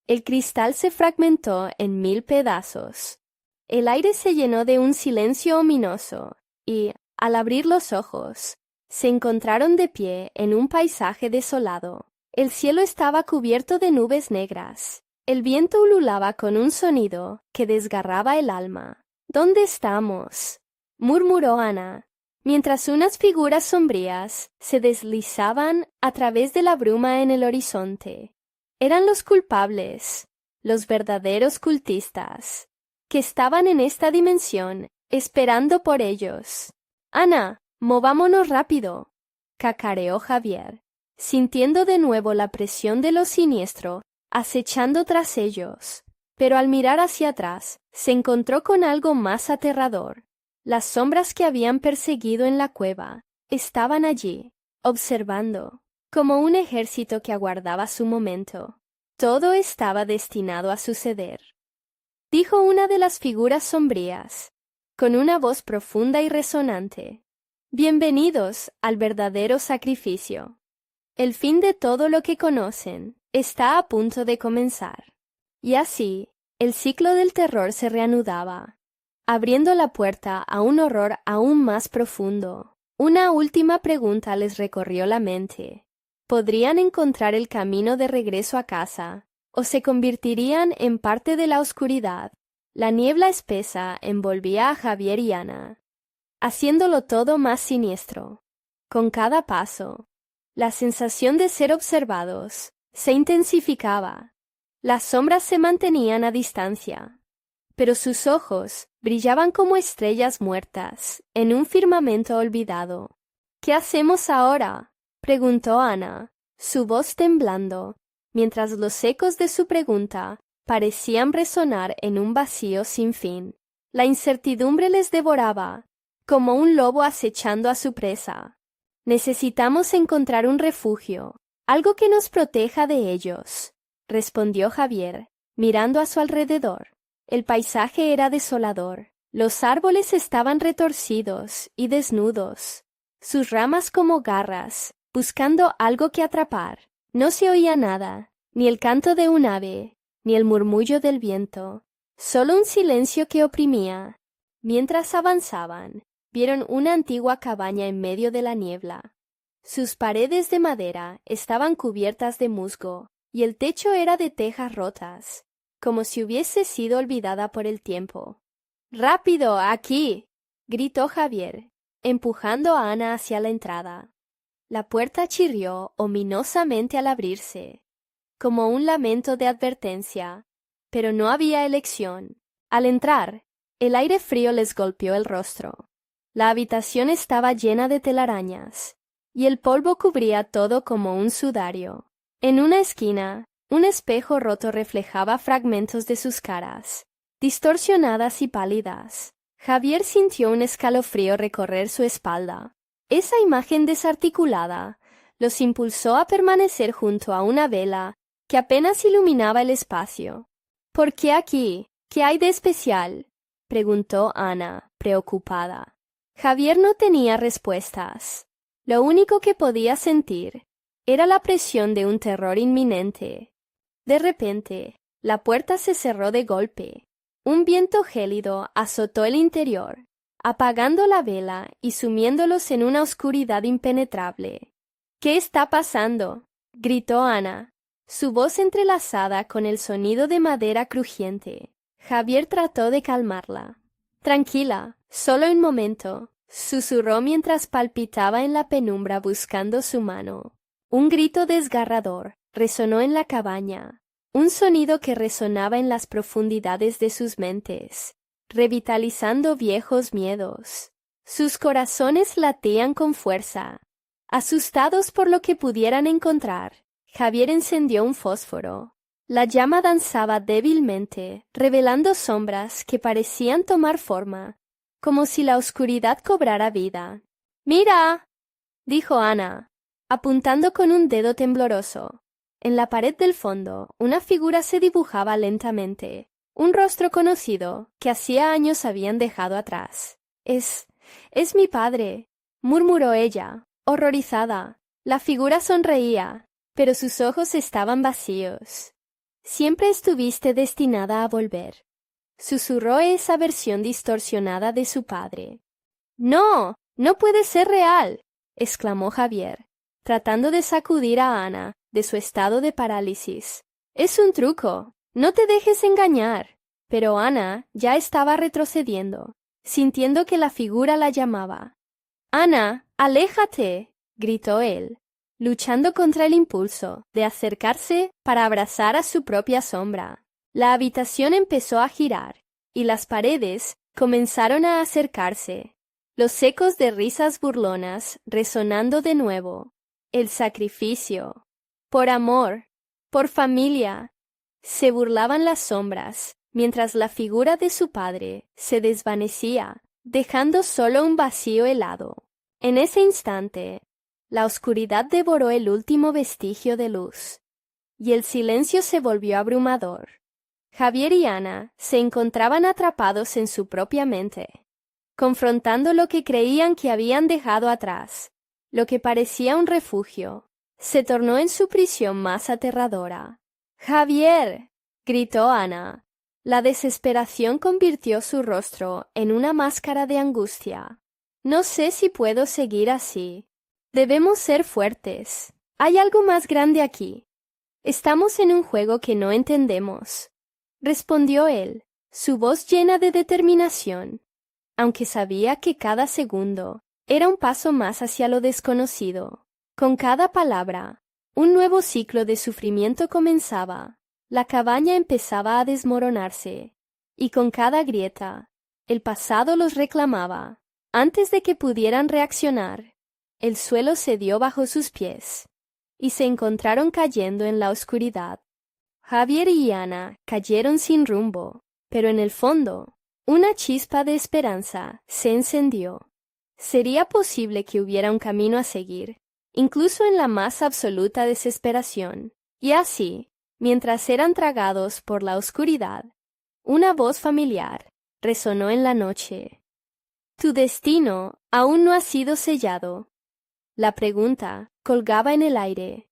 el cristal se fragmentó en 1000 pedazos. El aire se llenó de un silencio ominoso, y, al abrir los ojos, se encontraron de pie en un paisaje desolado. El cielo estaba cubierto de nubes negras. El viento ululaba con un sonido que desgarraba el alma. «¿Dónde estamos?», murmuró Ana, mientras unas figuras sombrías se deslizaban a través de la bruma en el horizonte. Eran los culpables, los verdaderos cultistas, que estaban en esta dimensión, esperando por ellos. «Ana, movámonos rápido», cacareó Javier, sintiendo de nuevo la presión de lo siniestro acechando tras ellos. Pero al mirar hacia atrás, se encontró con algo más aterrador. Las sombras que habían perseguido en la cueva estaban allí, observando, como un ejército que aguardaba su momento. Todo estaba destinado a suceder. Dijo una de las figuras sombrías, con una voz profunda y resonante: «Bienvenidos al verdadero sacrificio. El fin de todo lo que conocen está a punto de comenzar». Y así, el ciclo del terror se reanudaba, abriendo la puerta a un horror aún más profundo. Una última pregunta les recorrió la mente. ¿Podrían encontrar el camino de regreso a casa, o se convertirían en parte de la oscuridad? La niebla espesa envolvía a Javier y Ana, haciéndolo todo más siniestro. Con cada paso, la sensación de ser observados se intensificaba. Las sombras se mantenían a distancia, pero sus ojos brillaban como estrellas muertas en un firmamento olvidado. «¿Qué hacemos ahora?», preguntó Ana, su voz temblando, mientras los ecos de su pregunta parecían resonar en un vacío sin fin. La incertidumbre les devoraba, como un lobo acechando a su presa. «Necesitamos encontrar un refugio, algo que nos proteja de ellos», respondió Javier, mirando a su alrededor. El paisaje era desolador. Los árboles estaban retorcidos y desnudos, sus ramas como garras, buscando algo que atrapar. No se oía nada, ni el canto de un ave, ni el murmullo del viento, solo un silencio que oprimía. Mientras avanzaban, vieron una antigua cabaña en medio de la niebla. Sus paredes de madera estaban cubiertas de musgo, y el techo era de tejas rotas, como si hubiese sido olvidada por el tiempo. «¡Rápido, aquí!», gritó Javier, empujando a Ana hacia la entrada. La puerta chirrió ominosamente al abrirse, como un lamento de advertencia, pero no había elección. Al entrar, el aire frío les golpeó el rostro. La habitación estaba llena de telarañas, y el polvo cubría todo como un sudario. En una esquina, un espejo roto reflejaba fragmentos de sus caras, distorsionadas y pálidas. Javier sintió un escalofrío recorrer su espalda. Esa imagen desarticulada los impulsó a permanecer junto a una vela que apenas iluminaba el espacio. «¿Por qué aquí? ¿Qué hay de especial?», preguntó Ana, preocupada. Javier no tenía respuestas. Lo único que podía sentir era la presión de un terror inminente. De repente, la puerta se cerró de golpe. Un viento gélido azotó el interior, apagando la vela y sumiéndolos en una oscuridad impenetrable. «¿Qué está pasando?», gritó Ana, su voz entrelazada con el sonido de madera crujiente. Javier trató de calmarla. «Tranquila, solo un momento», susurró mientras palpitaba en la penumbra buscando su mano. Un grito desgarrador resonó en la cabaña, un sonido que resonaba en las profundidades de sus mentes, revitalizando viejos miedos. Sus corazones latían con fuerza. Asustados por lo que pudieran encontrar, Javier encendió un fósforo. La llama danzaba débilmente, revelando sombras que parecían tomar forma, como si la oscuridad cobrara vida. «¡Mira!», dijo Ana, apuntando con un dedo tembloroso. En la pared del fondo, una figura se dibujaba lentamente, un rostro conocido que hacía años habían dejado atrás. «Es mi padre», murmuró ella, horrorizada. La figura sonreía, pero sus ojos estaban vacíos. «Siempre estuviste destinada a volver», susurró esa versión distorsionada de su padre. «¡No! ¡No puede ser real!», exclamó Javier, tratando de sacudir a Ana de su estado de parálisis. «Es un truco. No te dejes engañar». Pero Ana ya estaba retrocediendo, sintiendo que la figura la llamaba. «Ana, aléjate», gritó él, luchando contra el impulso de acercarse para abrazar a su propia sombra. La habitación empezó a girar, y las paredes comenzaron a acercarse, los ecos de risas burlonas resonando de nuevo. El sacrificio. Por amor, por familia. Se burlaban las sombras, mientras la figura de su padre se desvanecía, dejando solo un vacío helado. En ese instante, la oscuridad devoró el último vestigio de luz, y el silencio se volvió abrumador. Javier y Ana se encontraban atrapados en su propia mente, confrontando lo que creían que habían dejado atrás. Lo que parecía un refugio se tornó en su prisión más aterradora. «¡Javier!», gritó Ana. La desesperación convirtió su rostro en una máscara de angustia. «No sé si puedo seguir así. Debemos ser fuertes. Hay algo más grande aquí. Estamos en un juego que no entendemos», respondió él, su voz llena de determinación, aunque sabía que cada segundo era un paso más hacia lo desconocido. Con cada palabra, un nuevo ciclo de sufrimiento comenzaba. La cabaña empezaba a desmoronarse, y con cada grieta, el pasado los reclamaba. Antes de que pudieran reaccionar, el suelo cedió bajo sus pies, y se encontraron cayendo en la oscuridad. Javier y Ana cayeron sin rumbo, pero en el fondo, una chispa de esperanza se encendió. Sería posible que hubiera un camino a seguir, incluso en la más absoluta desesperación. Y así, mientras eran tragados por la oscuridad, una voz familiar resonó en la noche. «Tu destino aún no ha sido sellado». La pregunta colgaba en el aire.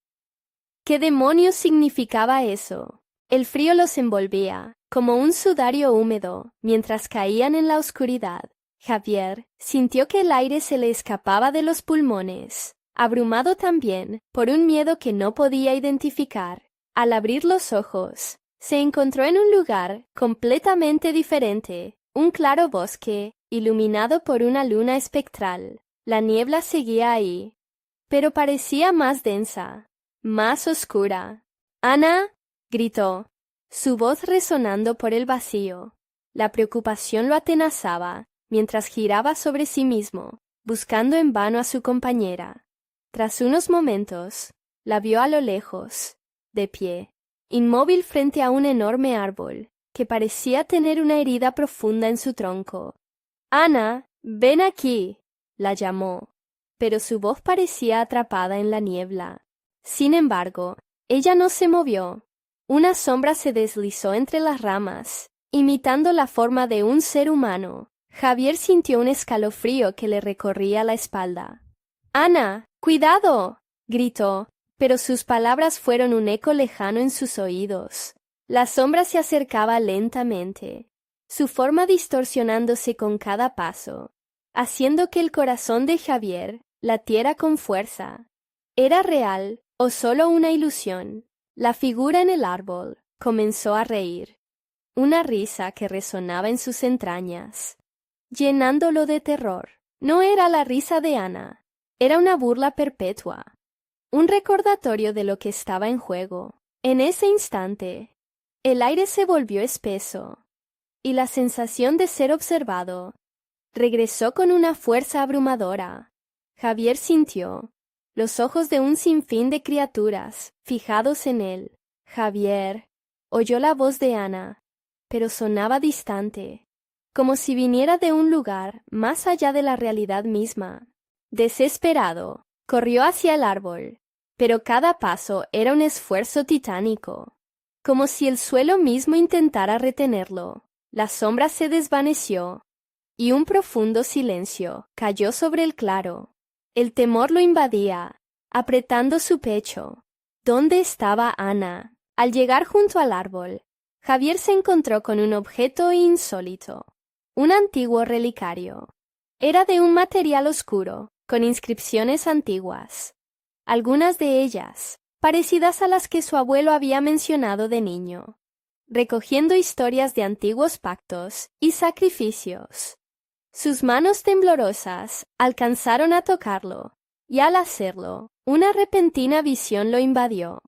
¿Qué demonios significaba eso? El frío los envolvía, como un sudario húmedo, mientras caían en la oscuridad. Javier sintió que el aire se le escapaba de los pulmones, abrumado también por un miedo que no podía identificar. Al abrir los ojos, se encontró en un lugar completamente diferente, un claro bosque, iluminado por una luna espectral. La niebla seguía ahí, pero parecía más densa, más oscura. «¡Ana!», gritó, su voz resonando por el vacío. La preocupación lo atenazaba mientras giraba sobre sí mismo, buscando en vano a su compañera. Tras unos momentos, la vio a lo lejos, de pie, inmóvil frente a un enorme árbol que parecía tener una herida profunda en su tronco. «Ana, ven aquí», la llamó, pero su voz parecía atrapada en la niebla. Sin embargo, ella no se movió. Una sombra se deslizó entre las ramas, imitando la forma de un ser humano. Javier sintió un escalofrío que le recorría la espalda. «¡Ana, cuidado!», gritó, pero sus palabras fueron un eco lejano en sus oídos. La sombra se acercaba lentamente, su forma distorsionándose con cada paso, haciendo que el corazón de Javier latiera con fuerza. ¿Era real o solo una ilusión? La figura en el árbol comenzó a reír, una risa que resonaba en sus entrañas, llenándolo de terror. No era la risa de Ana, era una burla perpetua, un recordatorio de lo que estaba en juego. En ese instante, el aire se volvió espeso, y la sensación de ser observado regresó con una fuerza abrumadora. Javier sintió los ojos de un sinfín de criaturas fijados en él. Javier oyó la voz de Ana, pero sonaba distante, como si viniera de un lugar más allá de la realidad misma. Desesperado, corrió hacia el árbol, pero cada paso era un esfuerzo titánico, como si el suelo mismo intentara retenerlo. La sombra se desvaneció, y un profundo silencio cayó sobre el claro. El temor lo invadía, apretando su pecho. ¿Dónde estaba Ana? Al llegar junto al árbol, Javier se encontró con un objeto insólito, un antiguo relicario. Era de un material oscuro, con inscripciones antiguas, algunas de ellas parecidas a las que su abuelo había mencionado de niño, recogiendo historias de antiguos pactos y sacrificios. Sus manos temblorosas alcanzaron a tocarlo, y al hacerlo, una repentina visión lo invadió.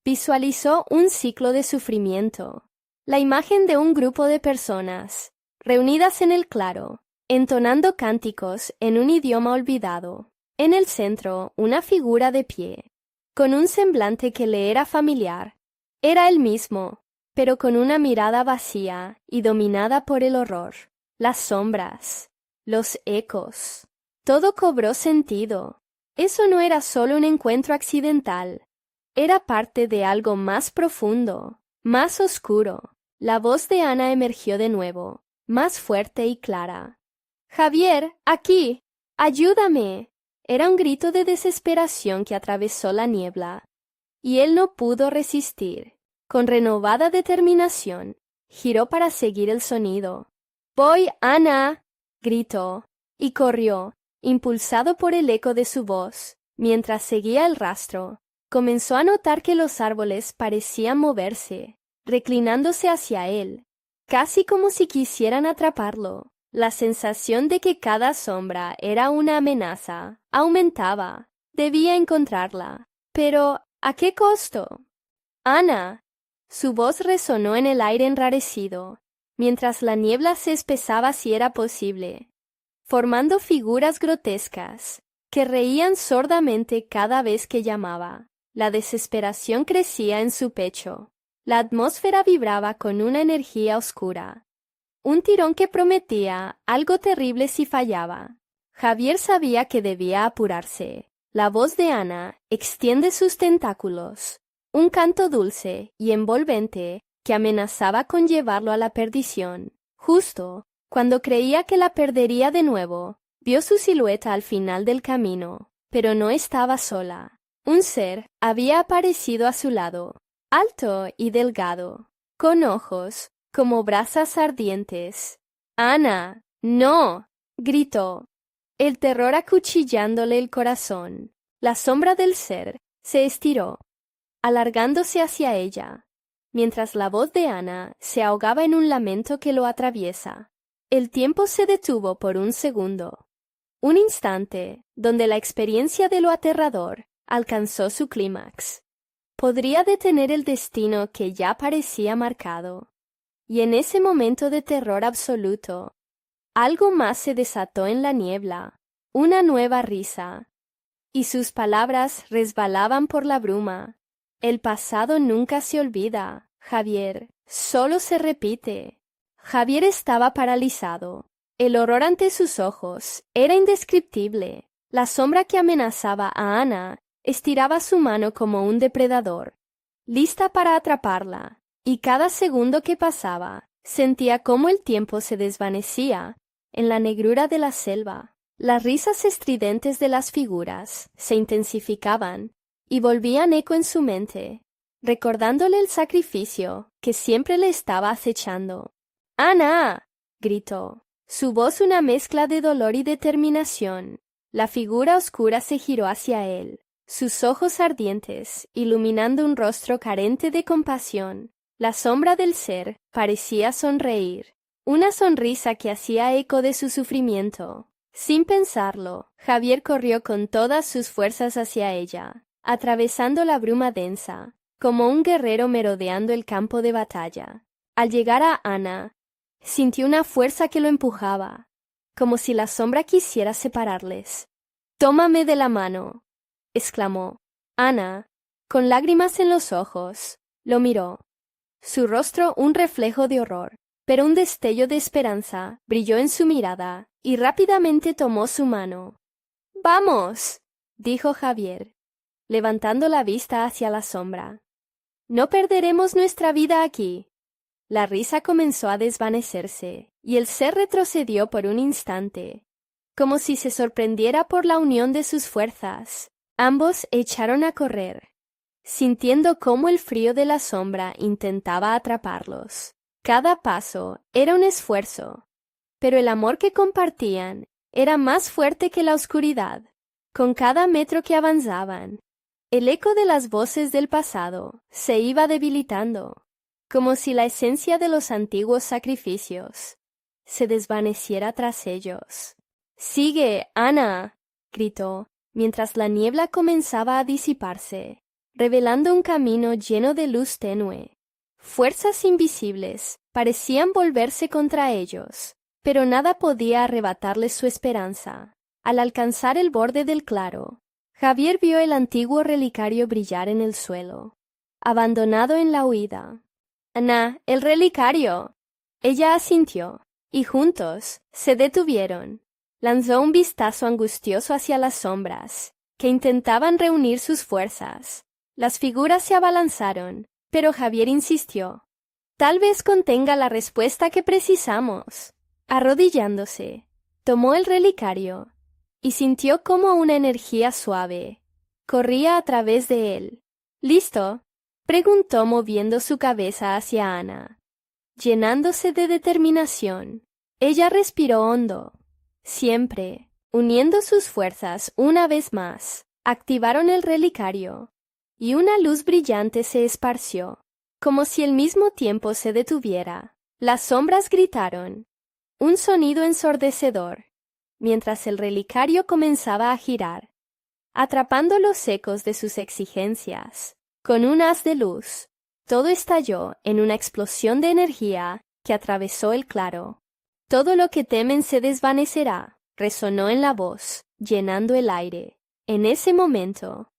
Visualizó un ciclo de sufrimiento, la imagen de un grupo de personas, reunidas en el claro, entonando cánticos en un idioma olvidado. En el centro, una figura de pie, con un semblante que le era familiar. Era él mismo, pero con una mirada vacía y dominada por el horror. Las sombras, los ecos, todo cobró sentido. Eso no era solo un encuentro accidental, era parte de algo más profundo, más oscuro. La voz de Ana emergió de nuevo, más fuerte y clara. «Javier, aquí, ayúdame». Era un grito de desesperación que atravesó la niebla, y él no pudo resistir. Con renovada determinación, giró para seguir el sonido. «¡Voy, Ana!», gritó, y corrió, impulsado por el eco de su voz. Mientras seguía el rastro, comenzó a notar que los árboles parecían moverse, reclinándose hacia él, casi como si quisieran atraparlo. La sensación de que cada sombra era una amenaza aumentaba. Debía encontrarla. Pero, ¿a qué costo? «Ana». Su voz resonó en el aire enrarecido, mientras la niebla se espesaba si era posible, formando figuras grotescas que reían sordamente cada vez que llamaba. La desesperación crecía en su pecho. La atmósfera vibraba con una energía oscura. Un tirón que prometía algo terrible si fallaba. Javier sabía que debía apurarse. La voz de Ana extiende sus tentáculos, un canto dulce y envolvente que amenazaba con llevarlo a la perdición. Justo cuando creía que la perdería de nuevo, vio su silueta al final del camino, pero no estaba sola. Un ser había aparecido a su lado, alto y delgado, con ojos como brasas ardientes. «¡Ana! ¡No!», gritó, el terror acuchillándole el corazón. La sombra del ser se estiró, alargándose hacia ella, mientras la voz de Ana se ahogaba en un lamento que lo atraviesa. El tiempo se detuvo por un segundo, un instante donde la experiencia de lo aterrador alcanzó su clímax. Podría detener el destino que ya parecía marcado. Y en ese momento de terror absoluto, algo más se desató en la niebla, una nueva risa, y sus palabras resbalaban por la bruma. «El pasado nunca se olvida, Javier, solo se repite». Javier estaba paralizado. El horror ante sus ojos era indescriptible. La sombra que amenazaba a Ana estiraba su mano como un depredador, lista para atraparla, y cada segundo que pasaba, sentía cómo el tiempo se desvanecía en la negrura de la selva. Las risas estridentes de las figuras se intensificaban y volvían eco en su mente, recordándole el sacrificio que siempre le estaba acechando. «¡Ana!», gritó, su voz una mezcla de dolor y determinación. La figura oscura se giró hacia él, sus ojos ardientes iluminando un rostro carente de compasión. La sombra del ser parecía sonreír, una sonrisa que hacía eco de su sufrimiento. Sin pensarlo, Javier corrió con todas sus fuerzas hacia ella, atravesando la bruma densa, como un guerrero merodeando el campo de batalla. Al llegar a Ana, sintió una fuerza que lo empujaba, como si la sombra quisiera separarles. «Tómame de la mano», exclamó. Ana, con lágrimas en los ojos, lo miró, su rostro un reflejo de horror, pero un destello de esperanza brilló en su mirada y rápidamente tomó su mano. «¡Vamos!», dijo Javier, levantando la vista hacia la sombra. «No perderemos nuestra vida aquí». La risa comenzó a desvanecerse y el ser retrocedió por un instante, como si se sorprendiera por la unión de sus fuerzas. Ambos echaron a correr, sintiendo cómo el frío de la sombra intentaba atraparlos. Cada paso era un esfuerzo, pero el amor que compartían era más fuerte que la oscuridad. Con cada metro que avanzaban, el eco de las voces del pasado se iba debilitando, como si la esencia de los antiguos sacrificios se desvaneciera tras ellos. «¡Sigue, Ana!», gritó, mientras la niebla comenzaba a disiparse, revelando un camino lleno de luz tenue. Fuerzas invisibles parecían volverse contra ellos, pero nada podía arrebatarles su esperanza. Al alcanzar el borde del claro, Javier vio el antiguo relicario brillar en el suelo, abandonado en la huida. «Ana, el relicario». Ella asintió, y juntos se detuvieron. Lanzó un vistazo angustioso hacia las sombras, que intentaban reunir sus fuerzas. Las figuras se abalanzaron, pero Javier insistió. «Tal vez contenga la respuesta que precisamos». Arrodillándose, tomó el relicario y sintió como una energía suave corría a través de él. «¿Listo?», preguntó moviendo su cabeza hacia Ana. Llenándose de determinación, ella respiró hondo. Siempre, uniendo sus fuerzas una vez más, activaron el relicario, y una luz brillante se esparció, como si al mismo tiempo se detuviera. Las sombras gritaron, un sonido ensordecedor, mientras el relicario comenzaba a girar, atrapando los ecos de sus exigencias. Con un haz de luz, todo estalló en una explosión de energía que atravesó el claro. «Todo lo que temen se desvanecerá», resonó en la voz, llenando el aire. En ese momento,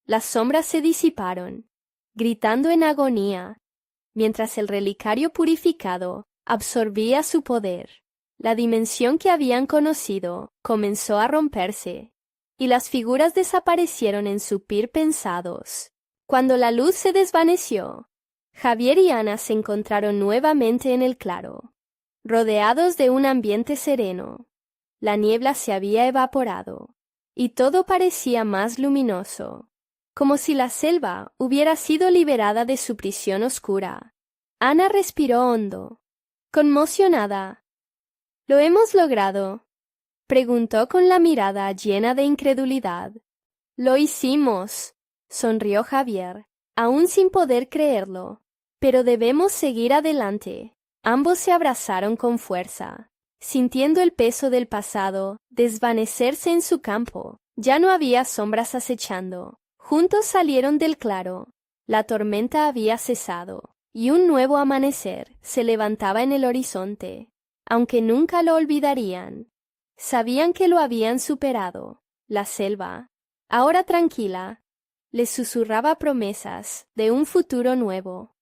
las sombras se disiparon, gritando en agonía, mientras el relicario purificado absorbía su poder. La dimensión que habían conocido comenzó a romperse, y las figuras desaparecieron en su pir pensados. Cuando la luz se desvaneció, Javier y Ana se encontraron nuevamente en el claro, rodeados de un ambiente sereno. La niebla se había evaporado, y todo parecía más luminoso, como si la selva hubiera sido liberada de su prisión oscura. Ana respiró hondo, conmocionada. «¿Lo hemos logrado?», preguntó con la mirada llena de incredulidad. «Lo hicimos», sonrió Javier, aún sin poder creerlo. «Pero debemos seguir adelante». Ambos se abrazaron con fuerza, sintiendo el peso del pasado desvanecerse en su campo. Ya no había sombras acechando. Juntos salieron del claro. La tormenta había cesado, y un nuevo amanecer se levantaba en el horizonte. Aunque nunca lo olvidarían, sabían que lo habían superado. La selva, ahora tranquila, les susurraba promesas de un futuro nuevo,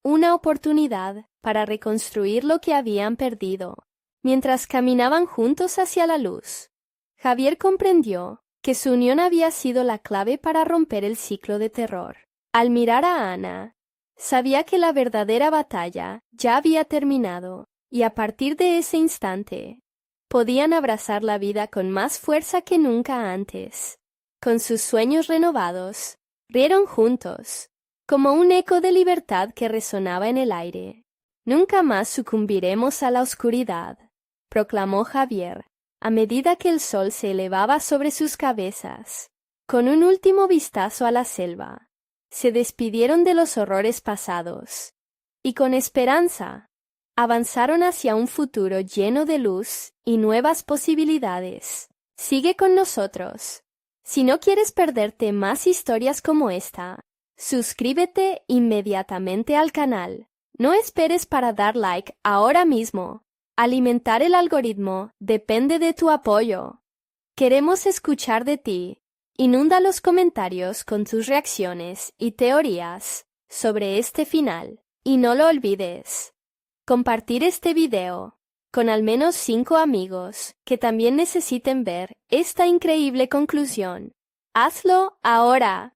una oportunidad para reconstruir lo que habían perdido. Mientras caminaban juntos hacia la luz, Javier comprendió que su unión había sido la clave para romper el ciclo de terror. Al mirar a Ana, sabía que la verdadera batalla ya había terminado, y a partir de ese instante, podían abrazar la vida con más fuerza que nunca antes. Con sus sueños renovados, rieron juntos, como un eco de libertad que resonaba en el aire. «Nunca más sucumbiremos a la oscuridad», proclamó Javier, a medida que el sol se elevaba sobre sus cabezas. Con un último vistazo a la selva, se despidieron de los horrores pasados, y con esperanza, avanzaron hacia un futuro lleno de luz y nuevas posibilidades. Sigue con nosotros. Si no quieres perderte más historias como esta, suscríbete inmediatamente al canal. No esperes para dar like ahora mismo. Alimentar el algoritmo depende de tu apoyo. Queremos escuchar de ti. Inunda los comentarios con tus reacciones y teorías sobre este final. Y no lo olvides. Compartir este video con al menos 5 amigos que también necesiten ver esta increíble conclusión. ¡Hazlo ahora!